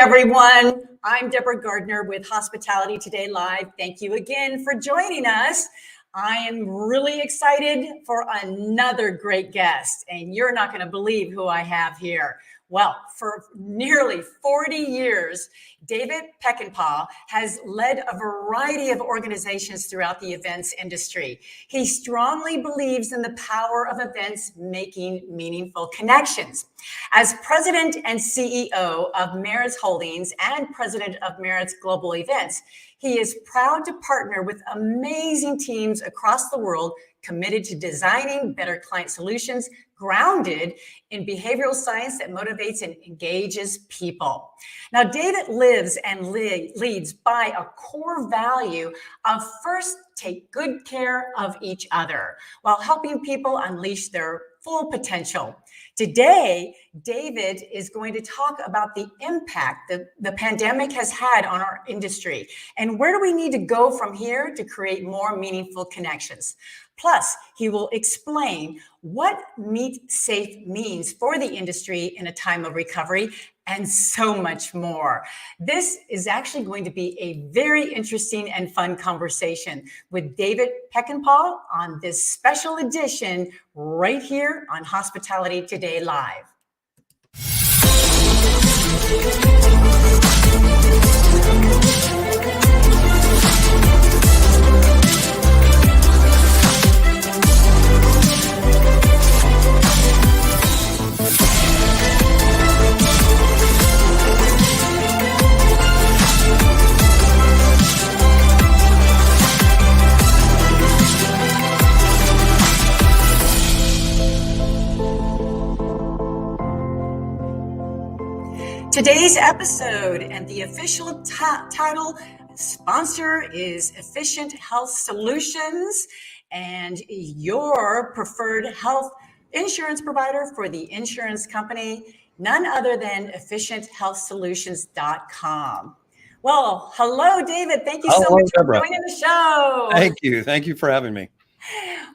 everyone. I'm Deborah Gardner with Hospitality Today Live. Thank you again for joining us. I am really excited for another great guest, and you're not going to believe who I have here. Well, for nearly 40 years, David Peckinpaugh has led a variety of organizations throughout the events industry. He strongly believes in the power of events making meaningful connections. As president and CEO of Maritz Holdings and president of maritzglobalevents, he is proud to partner with amazing teams across the world committed to designing better client solutions grounded in behavioral science that motivates and engages people. Now, David lives and leads by a core value of first take good care of each other while helping people unleash their full potential. Today, David is going to talk about the impact that the pandemic has had on our industry and where do we need to go from here to create more meaningful connections. Plus, he will explain what meetsafe means for the industry in a time of recovery and so much more. This is actually going to be a very interesting and fun conversation with David Peckinpaugh on this special edition right here on Hospitality Today Live. Today's episode and the official title sponsor is Efficient Health Solutions, and your preferred health insurance provider for the insurance company, none other than efficienthealthsolutions.com. Well, hello, David. Thank you so much for joining the show. Thank you. Thank you for having me.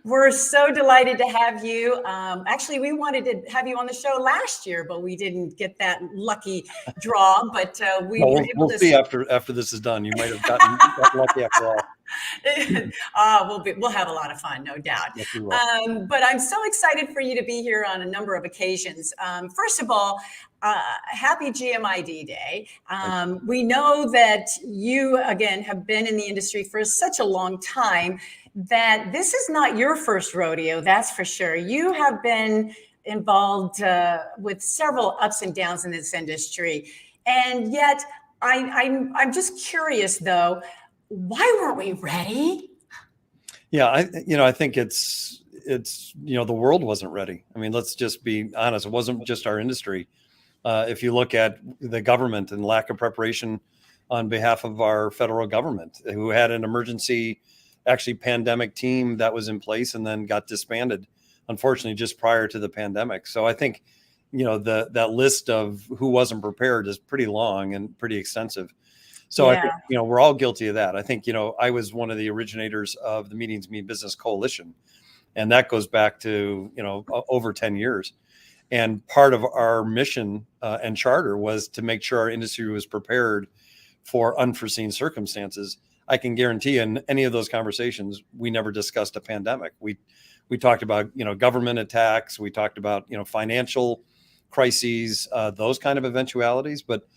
We're so delighted to have you. Actually, we wanted to have you on the show last year, but we didn't get that lucky draw. But we'll see after this is done. You might have gotten lucky after all. We'll have a lot of fun, no doubt. Yes, we will. But I'm so excited for you to be here on a number of occasions. First of all, happy GMID Day. We know that you, again, have been in the industry for such a long time that this is not your first rodeo, that's for sure. You have been involved with several ups and downs in this industry. And yet, I'm just curious, though, why weren't we ready? Yeah, I think it's the world wasn't ready. I mean, let's just be honest. It wasn't just our industry. If you look at the government and lack of preparation on behalf of our federal government, who had an emergency pandemic team that was in place and then got disbanded, unfortunately, just prior to the pandemic. So I think, that list of who wasn't prepared is pretty long and pretty extensive. So I think, we're all guilty of that. I think, I was one of the originators of the Meetings Mean Business Coalition, and that goes back to, over 10 years. And part of our mission and charter was to make sure our industry was prepared for unforeseen circumstances. I can guarantee in any of those conversations, we never discussed a pandemic. We talked about, government attacks. We talked about, financial crises, those kind of eventualities. But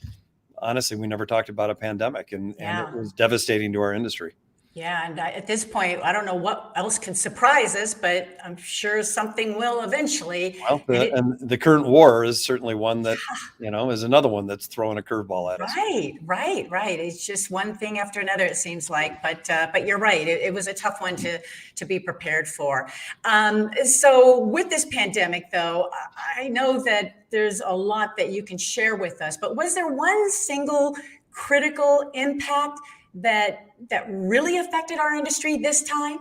honestly, we never talked about a pandemic, and it was devastating to our industry. Yeah, and at this point, I don't know what else can surprise us, but I'm sure something will eventually. Well, and the current war is certainly one that, is another one that's throwing a curveball at us. Right. It's just one thing after another, it seems like. But you're right. It was a tough one to be prepared for. So with this pandemic, though, I know that there's a lot that you can share with us. But was there one single critical impact that really affected our industry this time?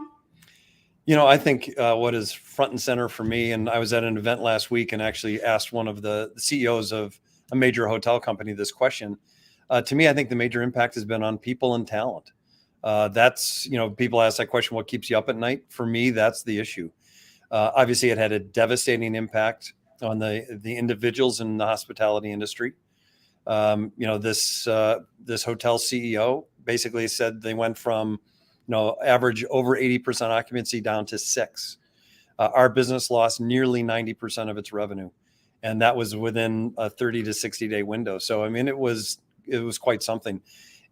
I think what is front and center for me, and I was at an event last week and actually asked one of the CEOs of a major hotel company this question. To me, I think the major impact has been on people and talent. That's, people ask that question, what keeps you up at night? For me, that's the issue. Obviously, it had a devastating impact on the individuals in the hospitality industry. This hotel CEO basically said they went from, average over 80% occupancy down to 6. Our business lost nearly 90% of its revenue, and that was within a 30 to 60 day window. So, I mean, it was quite something.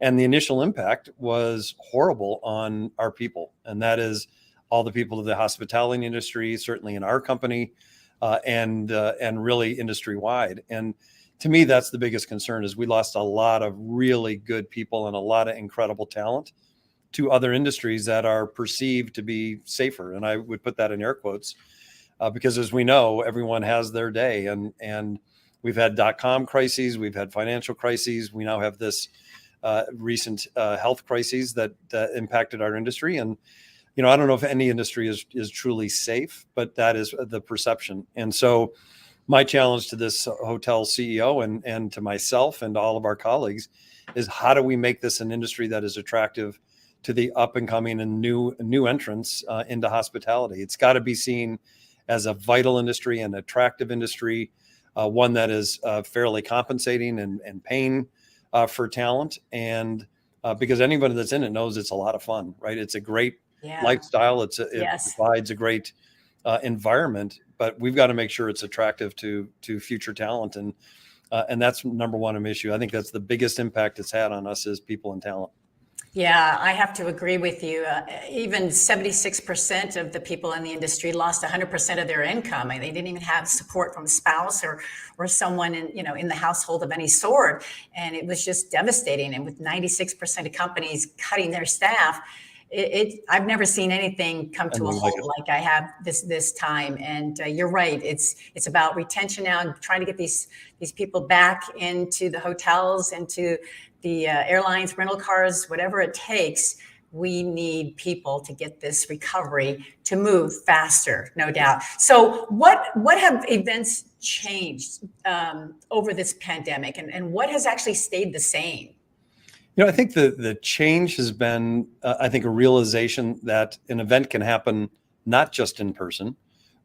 And the initial impact was horrible on our people. And that is all the people of the hospitality industry, certainly in our company, and really industry wide. And to me, that's the biggest concern, is we lost a lot of really good people and a lot of incredible talent to other industries that are perceived to be safer. And I would put that in air quotes, because as we know, everyone has their day, and we've had .com crises, we've had financial crises. We now have this recent health crises that impacted our industry. And, I don't know if any industry is truly safe, but that is the perception. And so my challenge to this hotel CEO and to myself and to all of our colleagues is, how do we make this an industry that is attractive to the up and coming and new entrants into hospitality? It's got to be seen as a vital industry, an attractive industry, one that is fairly compensating and paying for talent. And because anybody that's in it knows it's a lot of fun, right? It's a great lifestyle. It provides a great environment, but we've got to make sure it's attractive to future talent. And that's number one issue. I think that's the biggest impact it's had on us, is people and talent. Yeah, I have to agree with you. Even 76% of the people in the industry lost 100% of their income. They didn't even have support from a spouse or someone in the household of any sort. And it was just devastating. And with 96% of companies cutting their staff, I've never seen anything come to a halt like I have this time. And you're right. It's about retention now, and trying to get these people back into the hotels, into the airlines, rental cars, whatever it takes. We need people to get this recovery to move faster, no doubt. So what have events changed over this pandemic, and what has actually stayed the same? I think the change has been, I think, a realization that an event can happen not just in person,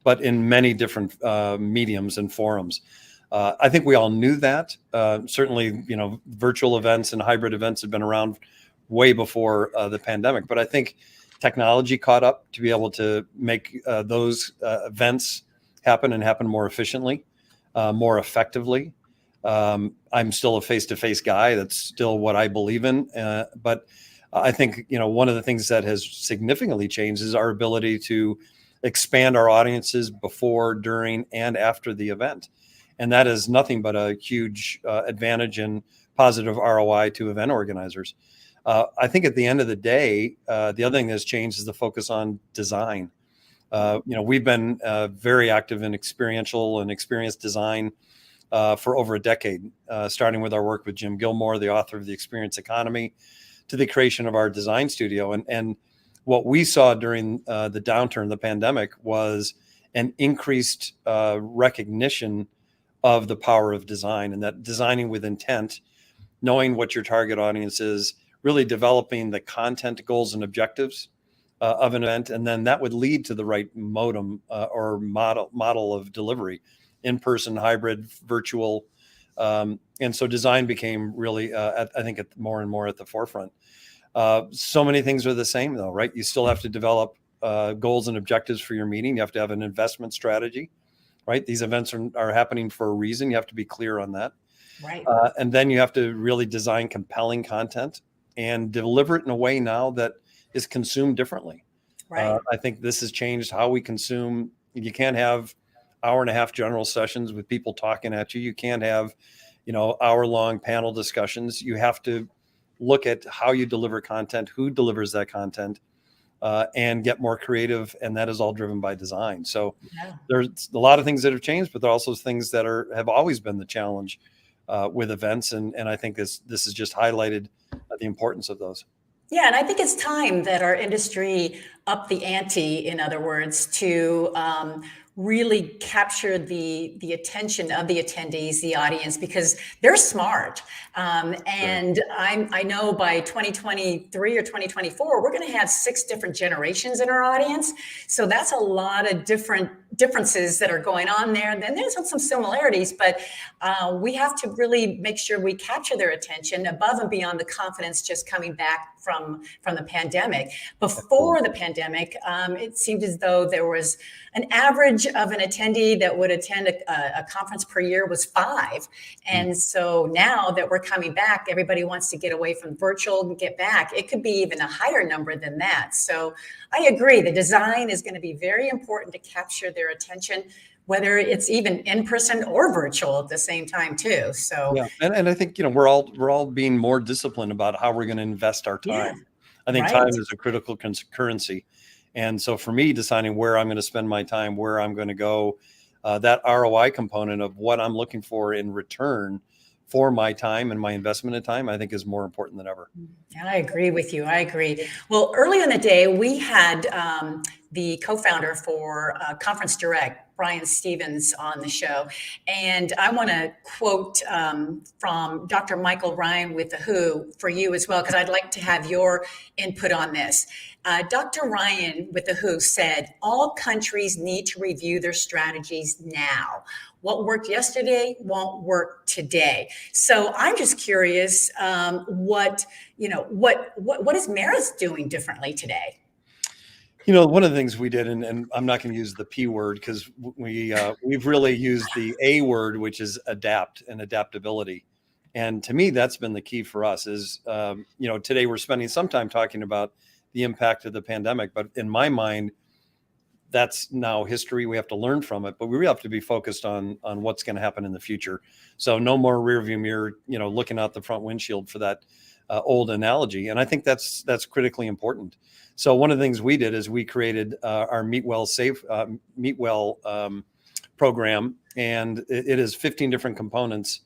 but in many different mediums and forums. I think we all knew that. Certainly, virtual events and hybrid events have been around way before the pandemic. But I think technology caught up to be able to make those events happen, and happen more efficiently, more effectively. I'm still a face-to-face guy. That's still what I believe in. But I think, one of the things that has significantly changed is our ability to expand our audiences before, during, and after the event. And that is nothing but a huge advantage and positive ROI to event organizers. I think at the end of the day, the other thing that's changed is the focus on design. We've been very active in experiential and experience design for over a decade, starting with our work with Jim Gilmore, the author of The Experience Economy, to the creation of our design studio. And what we saw during the downturn, the pandemic, was an increased recognition of the power of design, and that designing with intent, knowing what your target audience is, really developing the content, goals, and objectives of an event. And then that would lead to the right modem or model of delivery: in-person, hybrid, virtual. And so design became really, I think, more and more at the forefront. So many things are the same, though, right? You still have to develop goals and objectives for your meeting. You have to have an investment strategy, right? These events are happening for a reason. You have to be clear on that. Right. And then you have to really design compelling content and deliver it in a way now that is consumed differently. Right. I think this has changed how we consume. You can't have hour-and-a-half general sessions with people talking at you. You can't have, hour-long panel discussions. You have to look at how you deliver content, who delivers that content, and get more creative. And that is all driven by design. So there's a lot of things that have changed, but there are also things that have always been the challenge with events. And I think this has just highlighted the importance of those. Yeah, and I think it's time that our industry up the ante, in other words, to really capture the attention of the attendees, the audience, because they're smart. And I know by 2023 or 2024, we're going to have 6 different generations in our audience. So that's a lot of differences that are going on there. And then there's some similarities, but we have to really make sure we capture their attention above and beyond the confidence just coming back from the pandemic. Before the pandemic, it seemed as though there was an average of an attendee that would attend a conference per year was 5. And so now that we're coming back, everybody wants to get away from virtual and get back. It could be even a higher number than that. So I agree. The design is going to be very important to capture their attention, whether it's even in person or virtual at the same time too. So yeah, and I think, we're all being more disciplined about how we're going to invest our time. Yeah, I think right. time is a critical currency. And so for me, deciding where I'm going to spend my time, where I'm going to go, that ROI component of what I'm looking for in return for my time and my investment in time, I think is more important than ever. I agree with you. I agree. Well, earlier in the day, we had the co-founder for Conference Direct, Brian Stevens, on the show. And I want to quote from Dr. Michael Ryan with The WHO for you as well, because I'd like to have your input on this. Dr. Ryan with The WHO said, all countries need to review their strategies now. What worked yesterday won't work today. So I'm just curious, what is Maritz doing differently today? One of the things we did, and I'm not going to use the P word because we've really used the A word, which is adapt and adaptability. And to me, that's been the key for us is, today we're spending some time talking about the impact of the pandemic, but in my mind, that's now history. We have to learn from it, but we really have to be focused on what's going to happen in the future. So no more rear view mirror, looking out the front windshield for that old analogy. And I think that's critically important. So one of the things we did is we created our Meetwell program, and it is 15 different components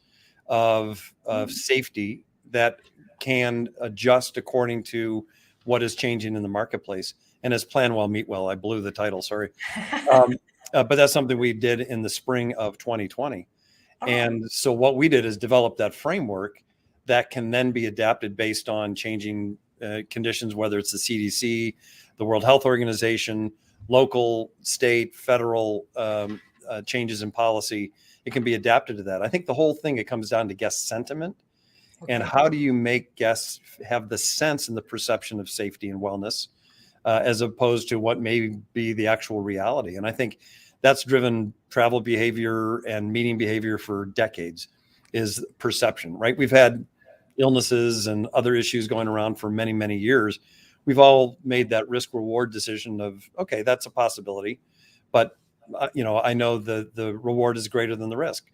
of safety that can adjust according to what is changing in the marketplace. And it's Plan Well, Meet Well. I blew the title, sorry. But that's something we did in the spring of 2020. And so what we did is develop that framework that can then be adapted based on changing conditions, whether it's the CDC, the World Health Organization, local, state, federal changes in policy. It can be adapted to that. I think the whole thing, it comes down to guest sentiment. And how do you make guests have the sense and the perception of safety and wellness as opposed to what may be the actual reality. And I think that's driven travel behavior and meeting behavior for decades, is perception, right? We've had illnesses and other issues going around for many, many years. We've all made that risk reward decision of, okay, that's a possibility, but I know the reward is greater than the risk.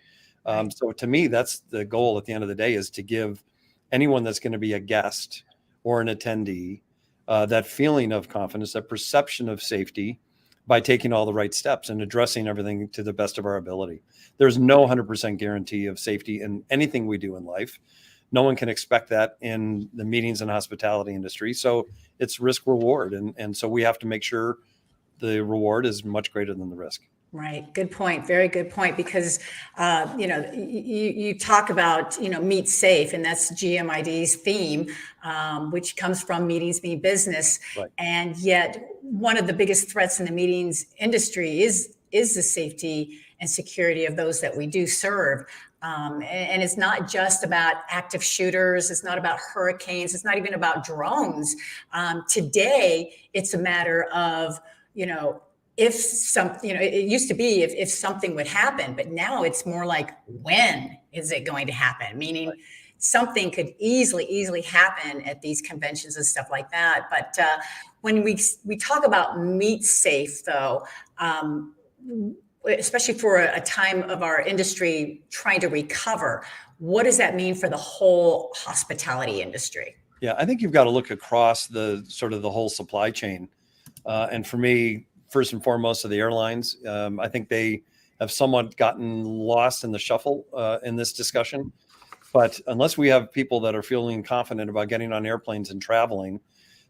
So to me, that's the goal at the end of the day, is to give anyone that's going to be a guest or an attendee that feeling of confidence, that perception of safety, by taking all the right steps and addressing everything to the best of our ability. There's no 100% guarantee of safety in anything we do in life. No one can expect that in the meetings and hospitality industry. So it's risk reward. And so we have to make sure the reward is much greater than the risk. Right. Good point. Very good point. Because, you talk about, meet safe, and that's GMID's theme, which comes from meetings mean business. Right. And yet one of the biggest threats in the meetings industry is the safety and security of those that we do serve. And it's not just about active shooters. It's not about hurricanes. It's not even about drones. Today, it's a matter of, if it used to be if something would happen, but now it's more like, when is it going to happen? Meaning something could easily happen at these conventions and stuff like that. But when we talk about meet safe, though, especially for a time of our industry trying to recover, what does that mean for the whole hospitality industry? Yeah, I think you've got to look across the whole supply chain. And for me, first and foremost, of the airlines, I think they have somewhat gotten lost in the shuffle in this discussion. But unless we have people that are feeling confident about getting on airplanes and traveling,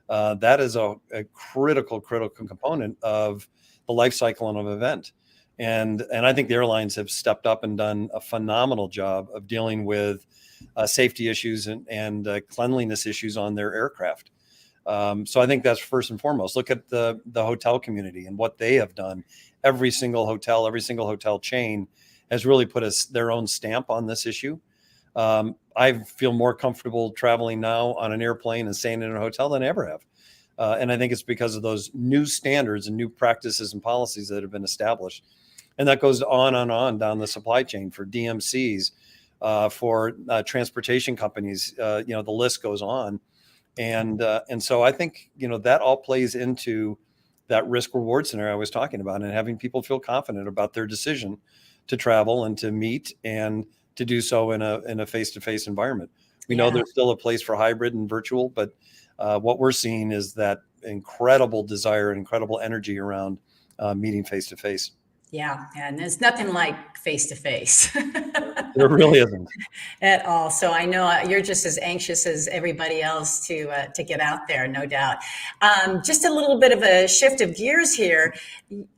that is a critical component of the life cycle of an event. And I think the airlines have stepped up and done a phenomenal job of dealing with safety issues and cleanliness issues on their aircraft. So I think that's first and foremost. Look at the hotel community and what they have done. Every single hotel chain has really put their own stamp on this issue. I feel more comfortable traveling now on an airplane and staying in a hotel than I ever have. And I think it's because of those new standards and new practices and policies that have been established. And that goes on and on down the supply chain for DMCs, for transportation companies. The list goes on. And so I think, that all plays into that risk reward scenario I was talking about, and having people feel confident about their decision to travel and to meet and to do so in a face-to-face environment. We know there's still a place for hybrid and virtual, but what we're seeing is that incredible desire and incredible energy around meeting face-to-face. Yeah, and there's nothing like face-to-face. There really isn't at all. So I know you're just as anxious as everybody else to get out there, no doubt. Just a little bit of a shift of gears here.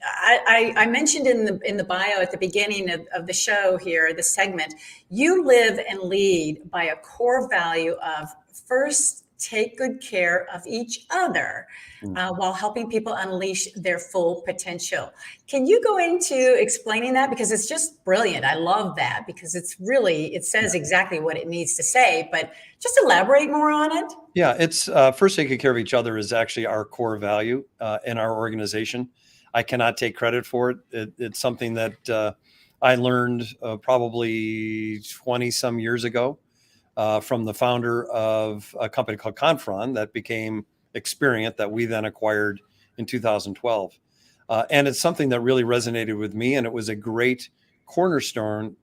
I mentioned in the bio at the beginning of the show here, the segment, you live and lead by a core value of first, take good care of each other while helping people unleash their full potential. Can you go into explaining that? Because it's just brilliant. I love that because it says exactly what it needs to say, but just elaborate more on it. Yeah, it's first take good care of each other is actually our core value in our organization. I cannot take credit for it. It's something that I learned probably 20 some years ago. From the founder of a company called Confron that became Experience that we then acquired in 2012. And it's something that really resonated with me. And it was a great cornerstone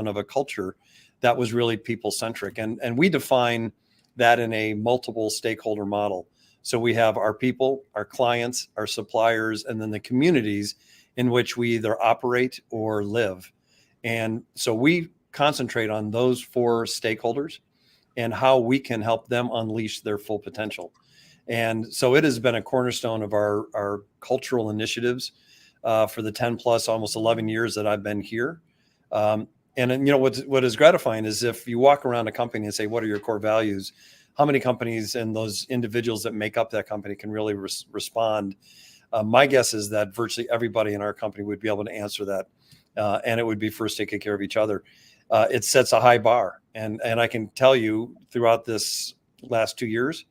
of a culture that was really people-centric. And we define that in a multiple stakeholder model. So we have our people, our clients, our suppliers, and then the communities in which we either operate or live. And so we concentrate on those four stakeholders and how we can help them unleash their full potential. And so it has been a cornerstone of our cultural initiatives for the 10 plus, almost 11 years that I've been here. And what is gratifying is if you walk around a company and say, what are your core values? How many companies and those individuals that make up that company can really respond? My guess is that virtually everybody in our company would be able to answer that. And it would be first take good care of each other. It sets a high bar. And I can tell you throughout this last 2 years,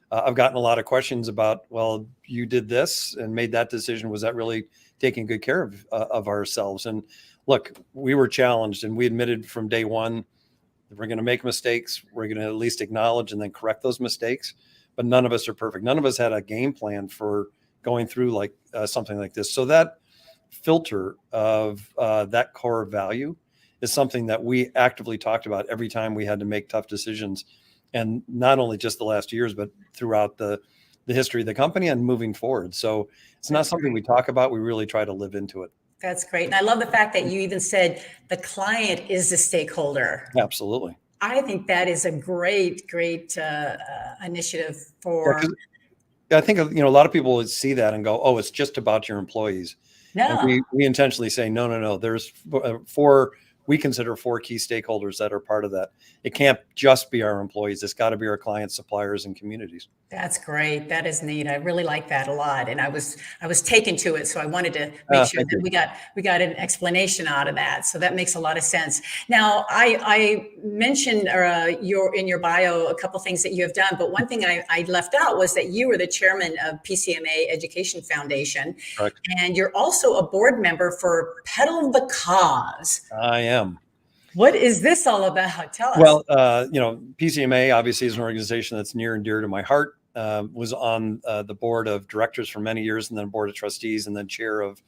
I've gotten a lot of questions about, well, you did this and made that decision. Was that really taking good care of ourselves? And look, we were challenged and we admitted from day one, that we're going to make mistakes. We're going to at least acknowledge and then correct those mistakes. But none of us are perfect. None of us had a game plan for going through something like this. So that filter of that core value is something that we actively talked about every time we had to make tough decisions. And not only just the last years, but throughout the history of the company and moving forward. So it's not something we talk about. We really try to live into it. That's great. And I love the fact that you even said the client is the stakeholder. Absolutely. I think that is a great initiative for. I think, a lot of people would see that and go, oh, it's just about your employees. No. And we intentionally say, no. There's we consider four key stakeholders that are part of that. It can't just be our employees. It's got to be our clients, suppliers, and communities. That's great. That is neat. I really like that a lot. And I was taken to it. So I wanted to make sure that we got an explanation out of that. So that makes a lot of sense. Now, I mentioned in your bio a couple things that you have done, but one thing I left out was that you were the chairman of PCMA Education Foundation. Correct. And you're also a board member for Pedal the Cause. I am. What is this all about? Tell us. Well, PCMA obviously is an organization that's near and dear to my heart. Was on the board of directors for many years, and then board of trustees, and then chair of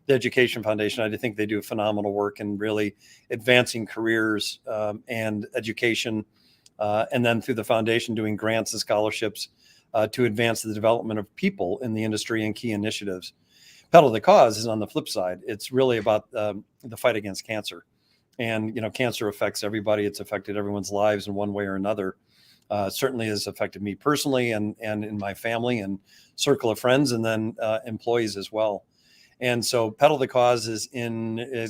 the Education Foundation. I think they do phenomenal work in really advancing careers and education, and then through the foundation doing grants and scholarships to advance the development of people in the industry and key initiatives. Pedal the Cause is on the flip side. It's really about the fight against cancer. And, cancer affects everybody. It's affected everyone's lives in one way or another. Certainly has affected me personally and in my family and circle of friends, and then employees as well. And so Pedal the Cause is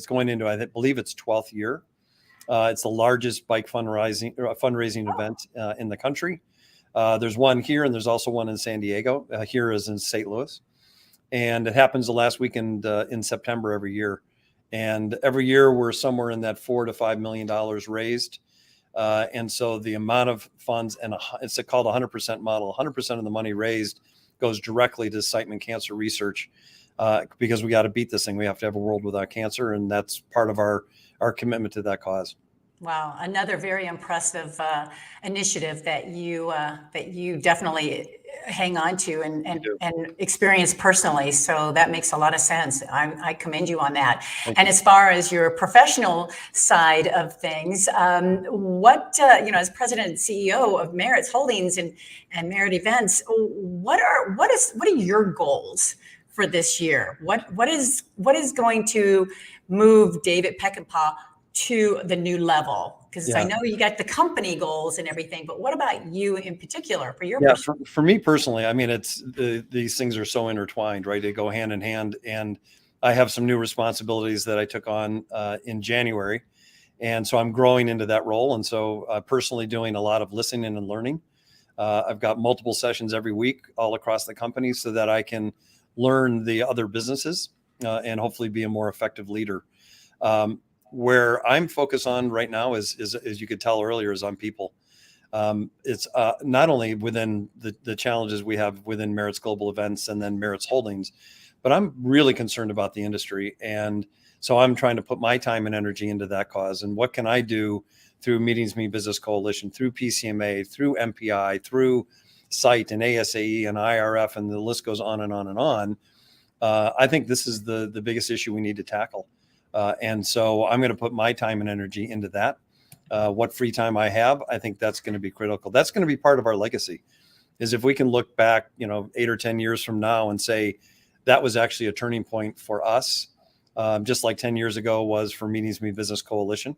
going into, I believe it's 12th year. It's the largest bike fundraising event in the country. There's one here, and there's also one in San Diego. Here is in St. Louis. And it happens the last weekend in September every year. And every year we're somewhere in that $4 to $5 million raised. And so the amount of funds, and it's called a 100% model, 100% of the money raised goes directly to Siteman cancer research, because we got to beat this thing. We have to have a world without cancer. And that's part of our commitment to that cause. Wow, another very impressive initiative that you definitely hang on to and experience personally. So that makes a lot of sense. I commend you on that. And as far as your professional side of things, what as president and CEO of Maritz Holdings and Merit Events, what are your goals for this year? What is going to move David Peckinpaugh to the new level? Because I know you got the company goals and everything, but what about you in particular for your perspective? For me personally, I mean, these things are so intertwined, right? They go hand in hand. And I have some new responsibilities that I took on in January. And so I'm growing into that role. And so personally doing a lot of listening and learning. I've got multiple sessions every week all across the company so that I can learn the other businesses and hopefully be a more effective leader. Where I'm focused on right now is, as you could tell earlier, is on people. It's not only within the challenges we have within Maritz Global Events and then Maritz Holdings, but I'm really concerned about the industry. And so I'm trying to put my time and energy into that cause. And what can I do through Meetings Me Business Coalition, through PCMA, through MPI, through SITE and ASAE and IRF, and the list goes on and on and on. I think this is the biggest issue we need to tackle. And so I'm going to put my time and energy into that. What free time I have, I think that's going to be critical. That's going to be part of our legacy, is if we can look back, 8 or 10 years from now and say that was actually a turning point for us, just like 10 years ago was for Meetings Me Business Coalition.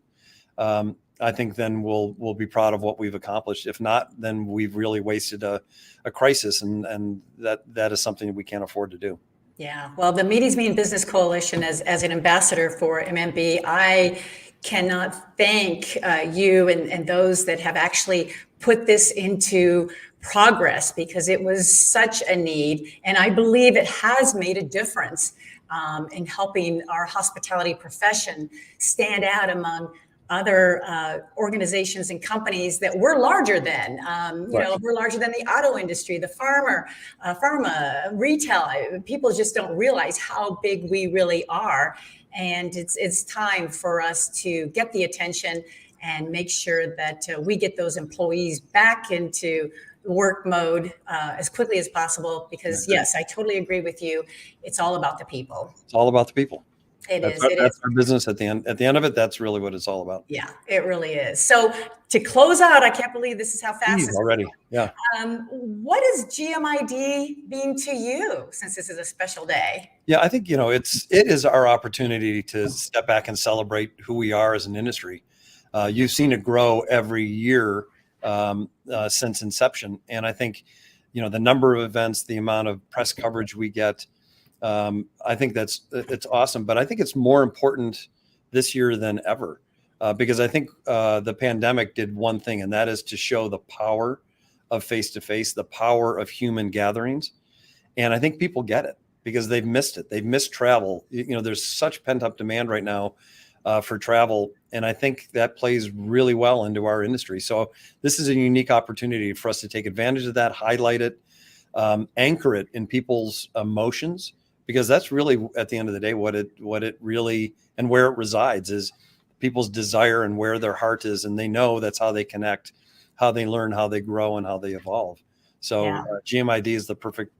I think then we'll be proud of what we've accomplished. If not, then we've really wasted a crisis, and that is something that we can't afford to do. Yeah, well, the Meetings Me Business Coalition, as an ambassador for MMB, I cannot thank you and those that have actually put this into progress, because it was such a need. And I believe it has made a difference in helping our hospitality profession stand out among other organizations and companies that we're larger than. We're larger than the auto industry, the pharma, retail. People just don't realize how big we really are. And it's time for us to get the attention and make sure that we get those employees back into work mode as quickly as possible. Because yes, I totally agree with you. It's all about the people. It's all about the people. That's our business at the end. At the end of it, that's really what it's all about. Yeah, it really is. So to close out, I can't believe this is how fast this already. Yeah. What does GMID mean to you, since this is a special day? Yeah, I think it is our opportunity to step back and celebrate who we are as an industry. You've seen it grow every year since inception, and I think the number of events, the amount of press coverage we get. I think it's awesome, but I think it's more important this year than ever because I think the pandemic did one thing, and that is to show the power of face-to-face, the power of human gatherings. And I think people get it because they've missed it. They've missed travel. There's such pent-up demand right now for travel. And I think that plays really well into our industry. So this is a unique opportunity for us to take advantage of that, highlight it, anchor it in people's emotions, because that's really, at the end of the day, what it really, and where it resides, is people's desire and where their heart is. And they know that's how they connect, how they learn, how they grow, and how they evolve. So GMID is the perfect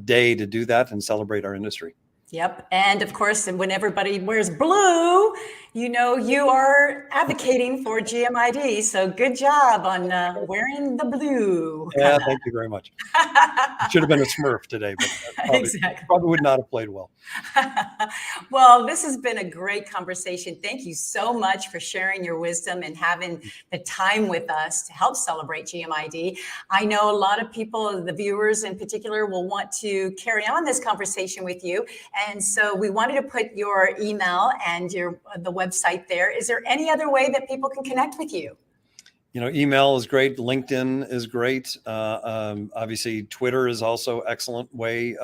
day to do that and celebrate our industry. Yep. And of course, when everybody wears blue, you are advocating for GMID. So good job on wearing the blue. Yeah, thank you very much. Should have been a Smurf today, but probably would not have played well. Well, this has been a great conversation. Thank you so much for sharing your wisdom and having the time with us to help celebrate GMID. I know a lot of people, the viewers in particular, will want to carry on this conversation with you. And so we wanted to put your email and the website there. Is there any other way that people can connect with you? Email is great. LinkedIn is great. Obviously, Twitter is also excellent way.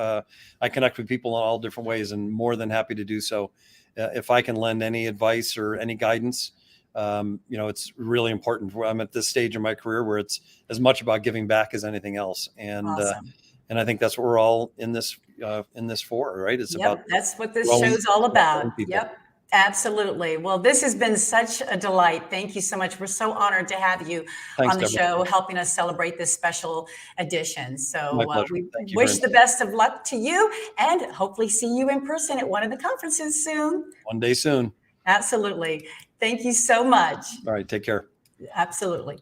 I connect with people in all different ways, and more than happy to do so. If I can lend any advice or any guidance, it's really important. I'm at this stage in my career where it's as much about giving back as anything else, and Awesome. and I think that's what we're all in this for, right? It's about that's what this growing, show's all about. people. Yep. Absolutely. Well, this has been such a delight. Thank you so much. We're so honored to have you Thanks, on the Deborah. show, helping us celebrate this special edition. So My pleasure. we Thank you wish very the best of luck to you, and hopefully see you in person at one of the conferences soon. One day soon. Absolutely. Thank you so much. All right. Take care. Absolutely.